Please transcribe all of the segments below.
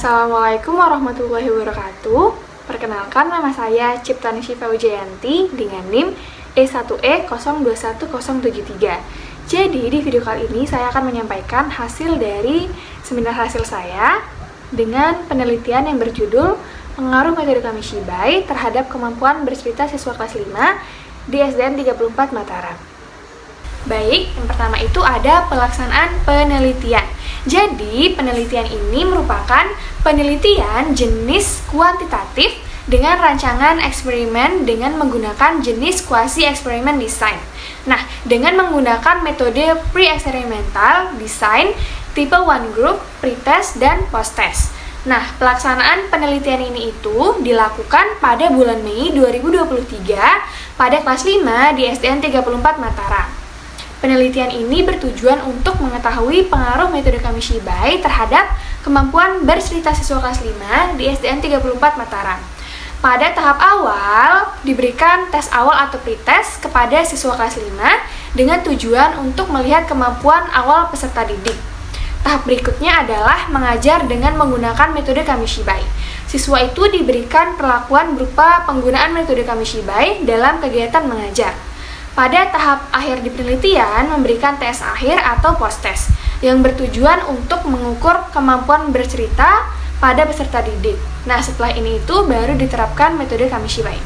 Assalamualaikum warahmatullahi wabarakatuh. Perkenalkan, nama saya Ciptani Syifa Wijayanti dengan NIM E1E021073. Jadi di video kali ini saya akan menyampaikan hasil dari seminar hasil saya dengan penelitian yang berjudul Pengaruh Metode Kamishibai terhadap kemampuan bercerita siswa kelas 5 di SDN 34 Mataram. Baik, yang pertama itu ada pelaksanaan penelitian. Jadi, penelitian ini merupakan penelitian jenis kuantitatif dengan rancangan eksperimen dengan menggunakan jenis quasi eksperimen design. Nah, dengan menggunakan metode pre-eksperimental design tipe one group, pretest, dan post-test. Nah, pelaksanaan penelitian ini itu dilakukan pada bulan Mei 2023 pada kelas 5 di SDN 34 Mataram. Penelitian ini bertujuan untuk mengetahui pengaruh metode Kamishibai terhadap kemampuan bercerita siswa kelas 5 di SDN 34 Mataram. Pada tahap awal, diberikan tes awal atau pretest kepada siswa kelas 5 dengan tujuan untuk melihat kemampuan awal peserta didik. Tahap berikutnya adalah mengajar dengan menggunakan metode Kamishibai. Siswa itu diberikan perlakuan berupa penggunaan metode Kamishibai dalam kegiatan mengajar. Pada tahap akhir di penelitian, memberikan tes akhir atau post-test yang bertujuan untuk mengukur kemampuan bercerita pada peserta didik. Nah, setelah ini itu baru diterapkan metode Kamishibai.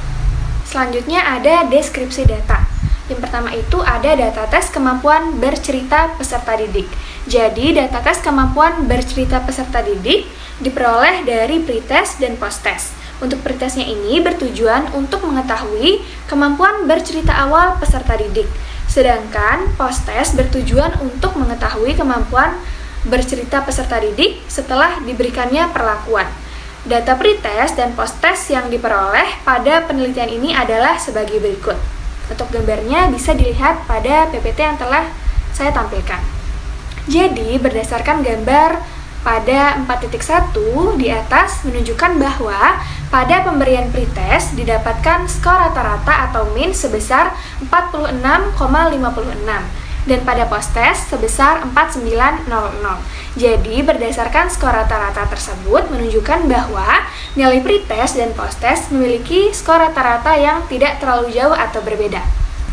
Selanjutnya ada deskripsi data. Yang pertama itu ada data tes kemampuan bercerita peserta didik. Jadi, data tes kemampuan bercerita peserta didik diperoleh dari pretest dan post-test. Untuk pretestnya ini bertujuan untuk mengetahui kemampuan bercerita awal peserta didik. Sedangkan post-test bertujuan untuk mengetahui kemampuan bercerita peserta didik setelah diberikannya perlakuan. Data pretest dan post-test yang diperoleh pada penelitian ini adalah sebagai berikut. Untuk gambarnya bisa dilihat pada PPT yang telah saya tampilkan. Jadi, berdasarkan gambar pada 4.1 di atas menunjukkan bahwa pada pemberian pretest didapatkan skor rata-rata atau min sebesar 46,56 dan pada post-test sebesar 4900. Jadi berdasarkan skor rata-rata tersebut menunjukkan bahwa nilai pretest dan post-test memiliki skor rata-rata yang tidak terlalu jauh atau berbeda.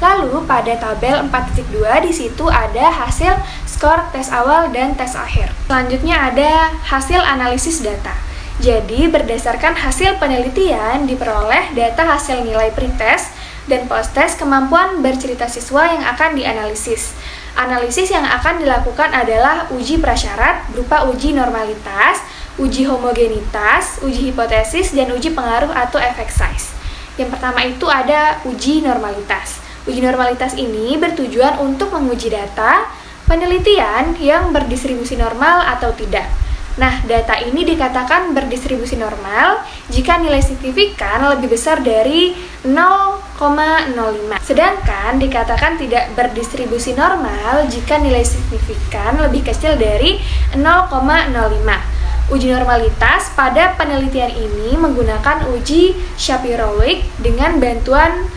Lalu pada tabel 4.2 di situ ada hasil skor tes awal dan tes akhir. Selanjutnya ada hasil analisis data. Jadi berdasarkan hasil penelitian diperoleh data hasil nilai pretest dan post-test kemampuan bercerita siswa yang akan dianalisis. Analisis yang akan dilakukan adalah uji prasyarat berupa uji normalitas, uji homogenitas, uji hipotesis, dan uji pengaruh atau effect size. Yang pertama itu ada uji normalitas. Uji normalitas ini bertujuan untuk menguji data penelitian yang berdistribusi normal atau tidak. Nah, data ini dikatakan berdistribusi normal jika nilai signifikan lebih besar dari 0,05. Sedangkan dikatakan tidak berdistribusi normal jika nilai signifikan lebih kecil dari 0,05. Uji normalitas pada penelitian ini menggunakan uji Shapiro-Wilk dengan bantuan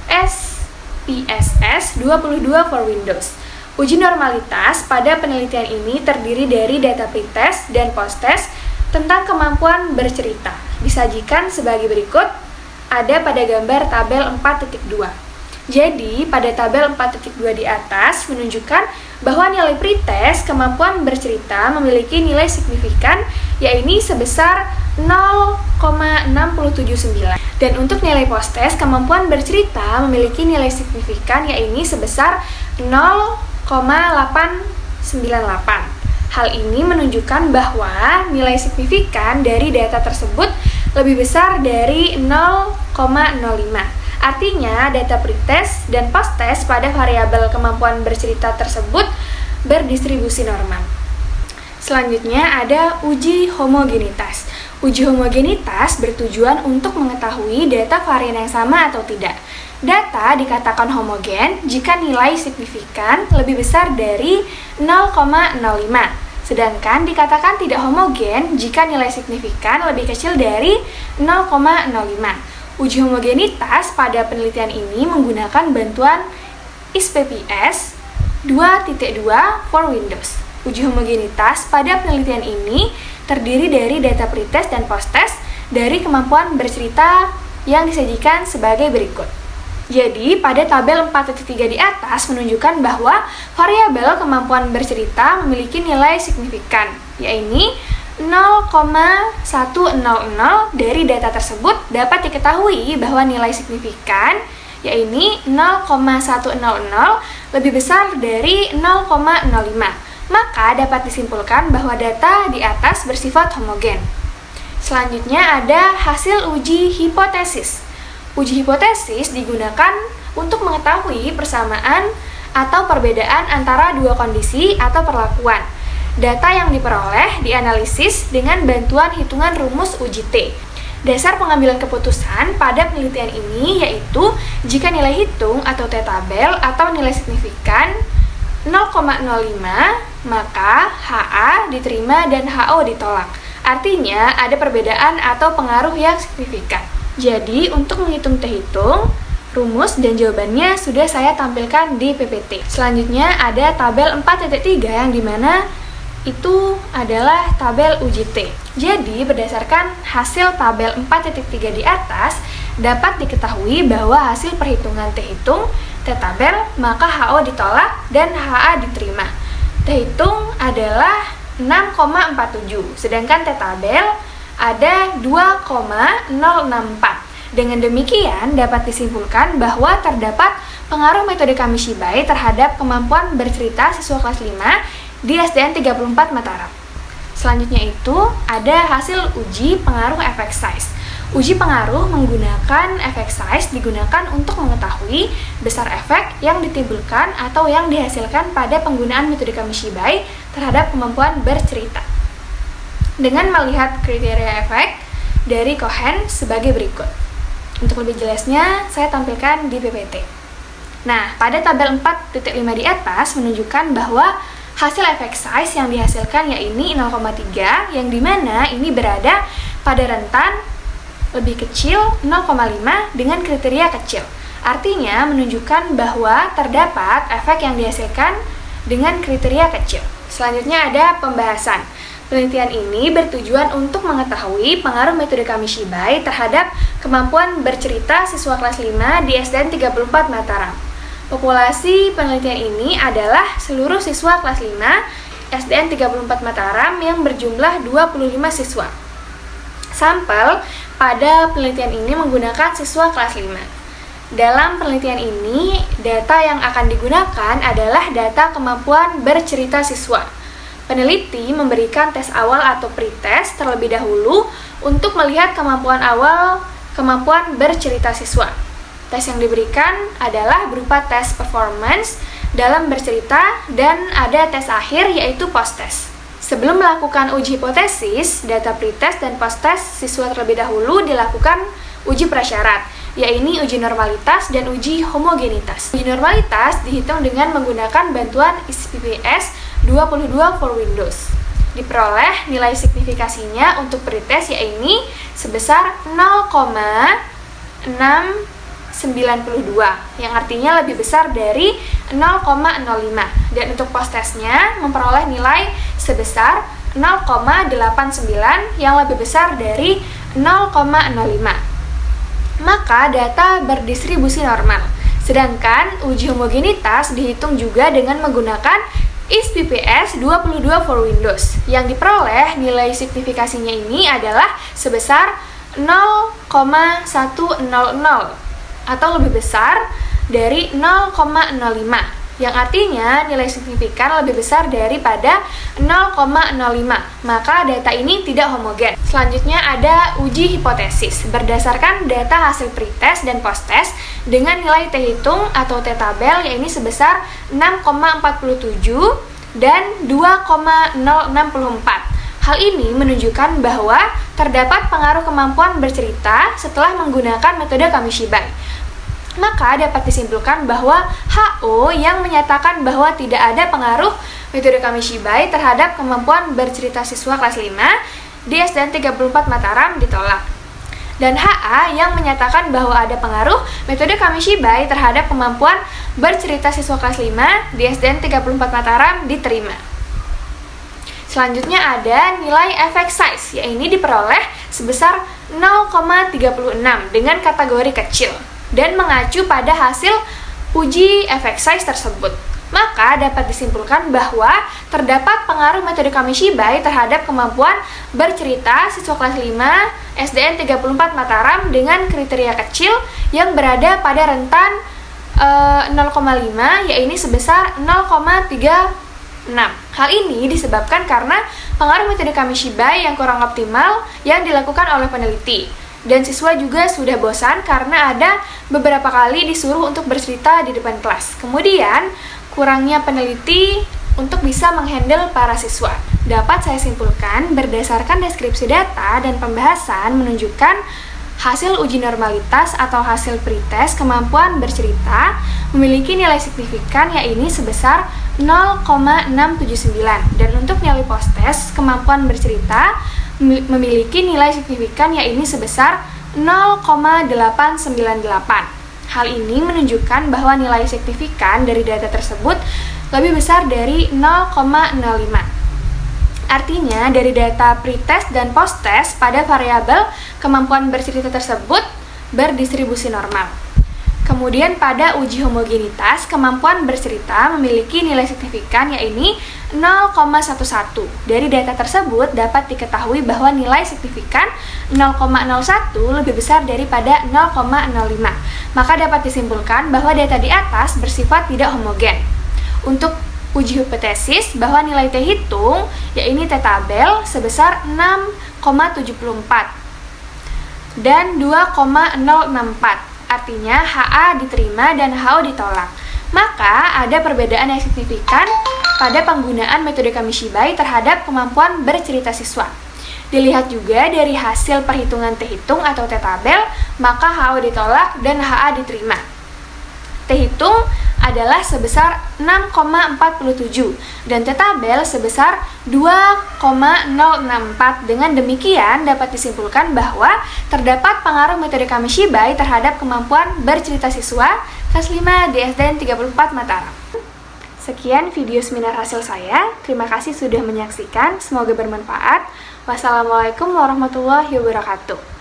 SPSS 22 for Windows. Uji normalitas pada penelitian ini terdiri dari data pretest dan post-test tentang kemampuan bercerita. Disajikan sebagai berikut, ada pada gambar tabel 4.2. Jadi, pada tabel 4.2 di atas menunjukkan bahwa nilai pretest kemampuan bercerita memiliki nilai signifikan, yaitu sebesar 0,679. Dan untuk nilai post-test kemampuan bercerita memiliki nilai signifikan, yaitu sebesar 0,898. Hal ini menunjukkan bahwa nilai signifikan dari data tersebut lebih besar dari 0,05. Artinya, data pretest dan post-test pada variabel kemampuan bercerita tersebut berdistribusi normal. Selanjutnya ada uji homogenitas. Uji homogenitas bertujuan untuk mengetahui data varian yang sama atau tidak. Data dikatakan homogen jika nilai signifikan lebih besar dari 0,05. Sedangkan dikatakan tidak homogen jika nilai signifikan lebih kecil dari 0,05. Uji homogenitas pada penelitian ini menggunakan bantuan ISPPS 2.2 for Windows. Uji homogenitas pada penelitian ini terdiri dari data pretest dan posttest dari kemampuan bercerita yang disajikan sebagai berikut. Jadi, pada tabel 4.3 di atas menunjukkan bahwa variabel kemampuan bercerita memiliki nilai signifikan, yaitu 0,100. Dari data tersebut dapat diketahui bahwa nilai signifikan yaitu 0,100 lebih besar dari 0,05. Maka dapat disimpulkan bahwa data di atas bersifat homogen. Selanjutnya ada hasil uji hipotesis. Uji hipotesis digunakan untuk mengetahui persamaan atau perbedaan antara dua kondisi atau perlakuan. Data yang diperoleh dianalisis dengan bantuan hitungan rumus uji T. Dasar pengambilan keputusan pada penelitian ini yaitu jika nilai hitung atau T-tabel atau nilai signifikan 0,05, maka HA diterima dan HO ditolak. Artinya ada perbedaan atau pengaruh yang signifikan. Jadi untuk menghitung T-hitung, rumus dan jawabannya sudah saya tampilkan di PPT. Selanjutnya ada tabel 4.3 yang dimana itu adalah tabel uji T. Jadi berdasarkan hasil tabel 4.3 di atas dapat diketahui bahwa hasil perhitungan T-hitung T-tabel maka HO ditolak dan HA diterima. T-hitung adalah 6,47 sedangkan T-tabel ada 2,064. Dengan demikian dapat disimpulkan bahwa terdapat pengaruh metode Kamishibai terhadap kemampuan bercerita siswa kelas 5 di SDN 34 Mataram. Selanjutnya itu ada hasil uji pengaruh efek size. Uji pengaruh menggunakan efek size digunakan untuk mengetahui besar efek yang ditimbulkan atau yang dihasilkan pada penggunaan metode Kamishibai terhadap kemampuan bercerita. Dengan melihat kriteria efek dari Cohen sebagai berikut. Untuk lebih jelasnya, saya tampilkan di PPT. Nah, pada tabel 4.5 di atas menunjukkan bahwa hasil efek size yang dihasilkan yaitu 0,3 yang dimana ini berada pada rentan lebih kecil 0,5 dengan kriteria kecil. Artinya menunjukkan bahwa terdapat efek yang dihasilkan dengan kriteria kecil. Selanjutnya ada pembahasan. Penelitian ini bertujuan untuk mengetahui pengaruh metode Kamishibai terhadap kemampuan bercerita siswa kelas 5 di SDN 34 Mataram. Populasi penelitian ini adalah seluruh siswa kelas 5 SDN 34 Mataram yang berjumlah 25 siswa. Sampel pada penelitian ini menggunakan siswa kelas 5. Dalam penelitian ini, data yang akan digunakan adalah data kemampuan bercerita siswa. Peneliti memberikan tes awal atau pretest terlebih dahulu untuk melihat kemampuan bercerita siswa. Tes yang diberikan adalah berupa tes performance dalam bercerita dan ada tes akhir yaitu post-test. Sebelum melakukan uji hipotesis, data pretest dan post-test siswa terlebih dahulu dilakukan uji prasyarat, yaitu uji normalitas dan uji homogenitas. Uji normalitas dihitung dengan menggunakan bantuan ISPPS 22 for Windows. Diperoleh nilai signifikasinya untuk pretest yaitu sebesar 0,692 yang artinya lebih besar dari 0,05 dan untuk post-testnya memperoleh nilai sebesar 0,89 yang lebih besar dari 0,05. Maka data berdistribusi normal. Sedangkan uji homogenitas dihitung juga dengan menggunakan ISPPS 22 for Windows. Yang diperoleh nilai signifikasinya ini adalah sebesar 0,100 atau lebih besar dari 0,05 yang artinya nilai signifikan lebih besar daripada 0,05. Maka data ini tidak homogen. Selanjutnya ada uji hipotesis berdasarkan data hasil pretest dan posttest dengan nilai T-hitung atau T-tabel yaitu sebesar 6,47 dan 2,064. Hal ini menunjukkan bahwa terdapat pengaruh kemampuan bercerita setelah menggunakan metode Kamishibai. Maka dapat disimpulkan bahwa HO yang menyatakan bahwa tidak ada pengaruh metode Kamishibai terhadap kemampuan bercerita siswa kelas 5 di SDN 34 Mataram ditolak. Dan HA yang menyatakan bahwa ada pengaruh metode Kamishibai terhadap kemampuan bercerita siswa kelas 5 di SDN 34 Mataram diterima. Selanjutnya ada nilai effect size, yaitu diperoleh sebesar 0,36 dengan kategori kecil dan mengacu pada hasil uji effect size tersebut. Maka dapat disimpulkan bahwa terdapat pengaruh metode Kamishibai terhadap kemampuan bercerita siswa kelas 5 SDN 34 Mataram dengan kriteria kecil yang berada pada rentan 0,5, yaitu sebesar 0,36. Hal ini disebabkan karena pengaruh metode Kamishibai yang kurang optimal yang dilakukan oleh peneliti. Dan siswa juga sudah bosan karena ada beberapa kali disuruh untuk bercerita di depan kelas. Kemudian, kurangnya peneliti untuk bisa menghandle para siswa. Dapat saya simpulkan berdasarkan deskripsi data dan pembahasan menunjukkan hasil uji normalitas atau hasil pretest kemampuan bercerita memiliki nilai signifikan yaitu sebesar 0,679 dan untuk nilai post-test kemampuan bercerita memiliki nilai signifikan yaitu sebesar 0,898. Hal ini menunjukkan bahwa nilai signifikan dari data tersebut lebih besar dari 0,05. Artinya, dari data pretest dan post-test pada variabel kemampuan bercerita tersebut berdistribusi normal. Kemudian pada uji homogenitas, kemampuan bercerita memiliki nilai signifikan yaitu 0,11. Dari data tersebut dapat diketahui bahwa nilai signifikan 0,01 lebih besar daripada 0,05. Maka dapat disimpulkan bahwa data di atas bersifat tidak homogen. Untuk uji hipotesis bahwa nilai T hitung yaitu T tabel sebesar 6,74 dan 2,064. Artinya HA diterima dan HO ditolak. Maka ada perbedaan yang signifikan pada penggunaan metode Kamishibai terhadap kemampuan bercerita siswa. Dilihat juga dari hasil perhitungan T hitung atau T tabel, maka HO ditolak dan HA diterima. T hitung adalah sebesar 6,47 dan T tabel sebesar 2,064. Dengan demikian dapat disimpulkan bahwa terdapat pengaruh metode Kamishibai terhadap kemampuan bercerita siswa kelas 5 di SDN 34 Mataram. Sekian video seminar hasil saya. Terima kasih sudah menyaksikan. Semoga bermanfaat. Wassalamualaikum warahmatullahi wabarakatuh.